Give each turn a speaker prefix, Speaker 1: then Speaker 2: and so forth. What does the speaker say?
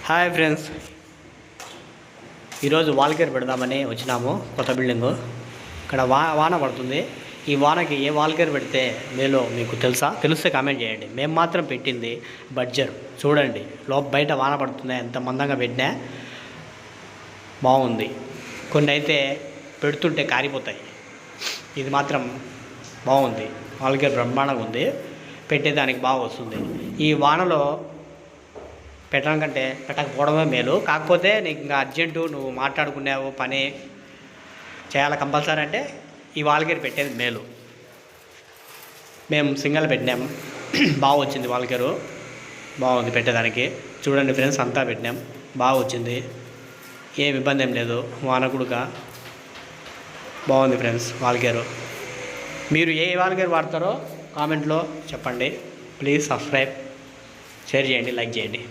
Speaker 1: Hi friends, ఈరోజు wall care పెడదామని వచ్చినాము. కొత్త బిల్డింగు ఇక్కడ వాన పడుతుంది. ఈ వానకి ఏ వాల్కేర్ పెడితే మేలో మీకు తెలిస్తే కామెంట్ చేయండి. మేము మాత్రం పెట్టింది బడ్జర్. చూడండి, బయట వాన పడుతుంది, ఎంత మందంగా పెట్టినా బాగుంది. కొన్ని అయితే పెడుతుంటే కారిపోతాయి. ఇది మాత్రం బాగుంది. వాల్కేర్ బ్రహ్మాండంగా ఉంది, పెట్టేదానికి బాగా వస్తుంది. ఈ వానలో పెట్టడం కంటే పెట్టకపోవడమే మేలు. కాకపోతే నీకు ఇంకా అర్జెంటు, నువ్వు మాట్లాడుకున్నావు, పని చేయాలి కంపల్సరీ అంటే ఈ వాల్కేర్ పెట్టేది మేలు. మేము సింగల్ పెట్టినాము, బాగా వచ్చింది. వాల్కేరు బాగుంది పెట్టేదానికి. చూడండి ఫ్రెండ్స్, అంతా పెట్టినాం, బాగా వచ్చింది, ఏం ఇబ్బంది ఏం లేదు. వాన కూడా బాగుంది ఫ్రెండ్స్ వాల్కేరు. మీరు ఏ వాల్కేర్ వాడతారో కామెంట్లో చెప్పండి. ప్లీజ్ సబ్స్క్రైబ్, షేర్ చేయండి, లైక్ చేయండి.